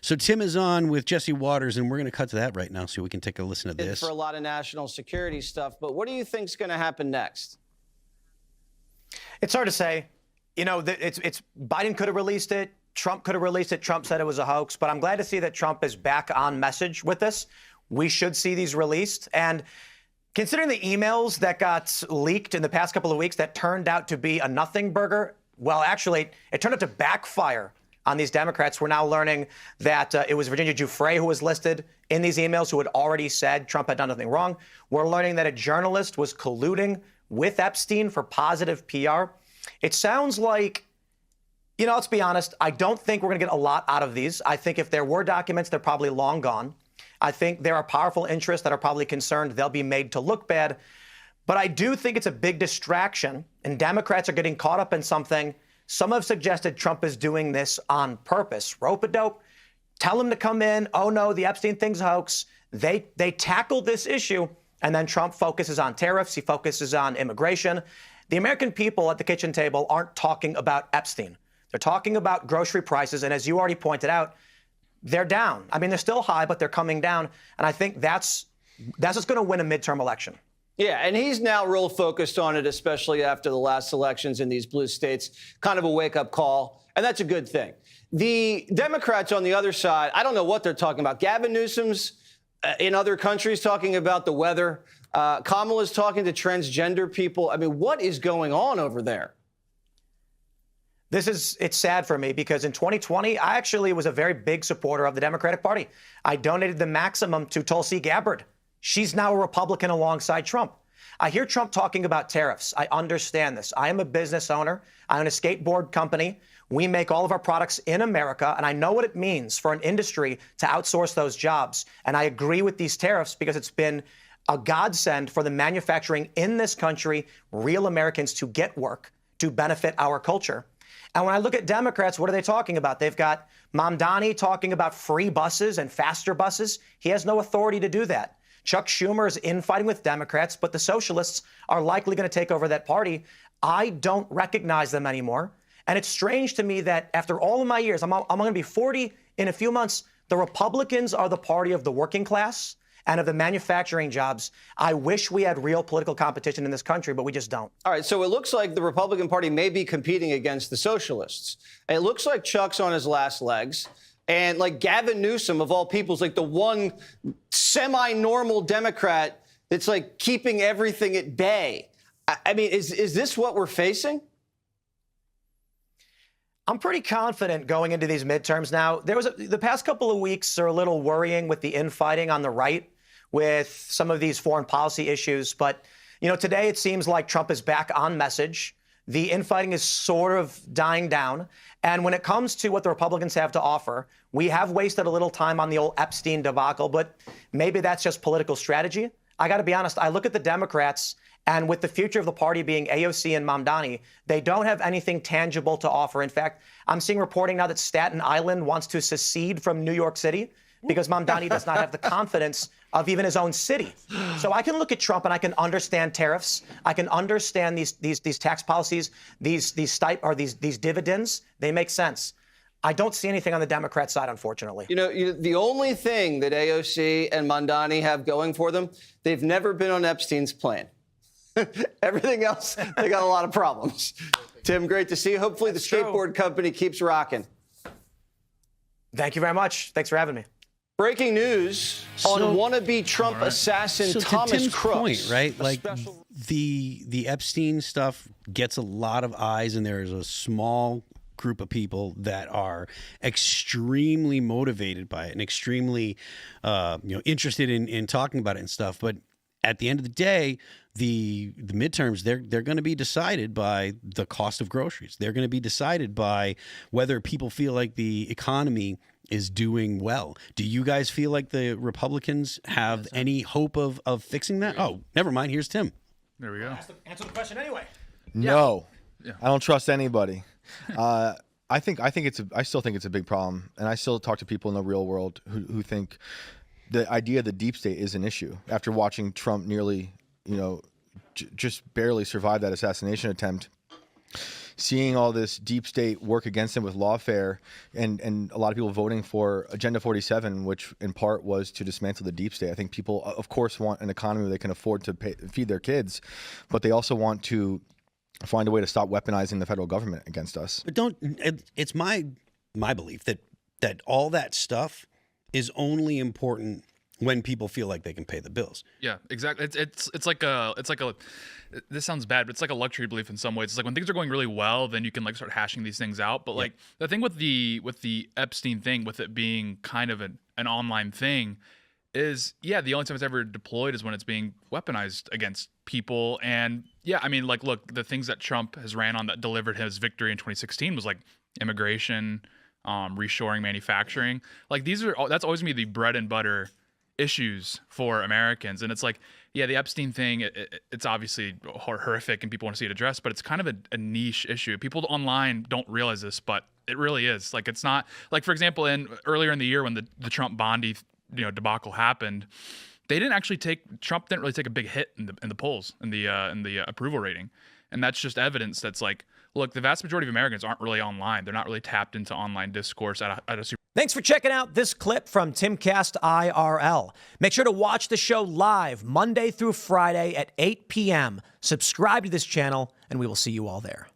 So Tim is on with Jesse Waters, and we're going to cut to that right now so we can take a listen to this. For a lot of national security stuff, but what do you think is going to happen next? It's hard to say. You know, it's Biden could have released it. Trump could have released it. Trump said it was a hoax. But I'm glad to see that Trump is back on message with this. We should see these released. And considering the emails that got leaked in the past couple of weeks that turned out to be a nothing burger, well, actually, it turned out to backfire on these Democrats. We're now learning that it was Virginia Giuffre who was listed in these emails who had already said Trump had done nothing wrong. We're learning that a journalist was colluding with Epstein for positive PR. It sounds like, you know, let's be honest, I don't think we're going to get a lot out of these. I think if there were documents, they're probably long gone. I think there are powerful interests that are probably concerned they'll be made to look bad. But I do think it's a big distraction, and Democrats are getting caught up in something. Some have suggested Trump is doing this on purpose. Rope-a-dope, tell him to come in. Oh, no, the Epstein thing's a hoax. They tackled this issue, and then Trump focuses on tariffs. He focuses on immigration. The American people at the kitchen table aren't talking about Epstein. They're talking about grocery prices, and as you already pointed out, they're down. I mean, they're still high, but they're coming down, and I think that's what's going to win a midterm election. Yeah, and he's now real focused on it, especially after the last elections in these blue states. Kind of a wake-up call, and that's a good thing. The Democrats on the other side, I don't know what they're talking about. Gavin Newsom's in other countries talking about the weather. Kamala's talking to transgender people. I mean, what is going on over there? It's sad for me because in 2020, I actually was a very big supporter of the Democratic Party. I donated the maximum to Tulsi Gabbard. She's now a Republican alongside Trump. I hear Trump talking about tariffs. I understand this. I am a business owner. I own a skateboard company. We make all of our products in America, and I know what it means for an industry to outsource those jobs. And I agree with these tariffs because it's been a godsend for the manufacturing in this country, real Americans to get work, to benefit our culture. And when I look at Democrats, what are they talking about? They've got Mamdani talking about free buses and faster buses. He has no authority to do that. Chuck Schumer is infighting with Democrats, but the socialists are likely going to take over that party. I don't recognize them anymore. And it's strange to me that after all of my years, I'm going to be 40 in a few months, the Republicans are the party of the working class and of the manufacturing jobs. I wish we had real political competition in this country, but we just don't. All right, so it looks like the Republican Party may be competing against the socialists. And it looks like Chuck's on his last legs. And like Gavin Newsom, of all people, is like the one semi-normal Democrat that's like keeping everything at bay. I mean, is this what we're facing? I'm pretty confident going into these midterms now. The past couple of weeks are a little worrying with the infighting on the right with some of these foreign policy issues. But, you know, today it seems like Trump is back on message. The infighting is sort of dying down. And when it comes to what the Republicans have to offer, we have wasted a little time on the old Epstein debacle, but maybe that's just political strategy. I got to be honest, I look at the Democrats, and with the future of the party being AOC and Mamdani, they don't have anything tangible to offer. In fact, I'm seeing reporting now that Staten Island wants to secede from New York City because Mamdani does not have the confidence of even his own city. So I can look at Trump and I can understand tariffs. I can understand these tax policies, these dividends. They make sense. I don't see anything on the Democrat side, unfortunately. You know, the only thing that AOC and Mamdani have going for them, they've never been on Epstein's plane. Everything else, they got a lot of problems. Tim, great to see you. Hopefully the skateboard company keeps rocking. Thank you very much. Thanks for having me. Breaking news on wannabe Trump assassin to Thomas Tim's Crooks. point, right? Like the Epstein stuff gets a lot of eyes, and there is a small group of people that are extremely motivated by it and extremely interested in talking about it and stuff. But at the end of the day, the midterms, they're going to be decided by the cost of groceries. They're going to be decided by whether people feel like the economy is doing well. Do you guys feel like the Republicans have any hope of fixing that? Oh, never mind. Here's Tim. There we go. Answer the question anyway. No, Yeah. I don't trust anybody. I still think it's a big problem, and I still talk to people in the real world who think the idea of the deep state is an issue after watching Trump nearly, just barely survive that assassination attempt. seeing all this deep state work against them with lawfare, and a lot of people voting for Agenda 47, which in part was to dismantle the deep state. I think people, of course, want an economy where they can afford to feed their kids, but they also want to find a way to stop weaponizing the federal government against us. But it's my belief that all that stuff is only important when people feel like they can pay the bills. Yeah, exactly. It's like a this sounds bad, but it's like a luxury belief in some ways. It's like when things are going really well, then you can like start hashing these things out. But like the thing with the Epstein thing, with it being kind of an online thing, is the only time it's ever deployed is when it's being weaponized against people. And yeah, I mean, like, look, the things that Trump has ran on that delivered his victory in 2016 was like immigration, reshoring manufacturing. Like that's always gonna be the bread and butter issues for Americans. And it's like, yeah, the Epstein thing, it's obviously horrific and people want to see it addressed, but it's kind of a niche issue. People online don't realize this, but it really is. Like, it's not like, for example, earlier in the year when the Trump Bondi debacle happened, Trump didn't really take a big hit in the polls, in the approval rating. And that's just evidence that's like, look, the vast majority of Americans aren't really online. They're not really tapped into online discourse at a super. Thanks for checking out this clip from Timcast IRL. Make sure to watch the show live Monday through Friday at 8 p.m. Subscribe to this channel, and we will see you all there.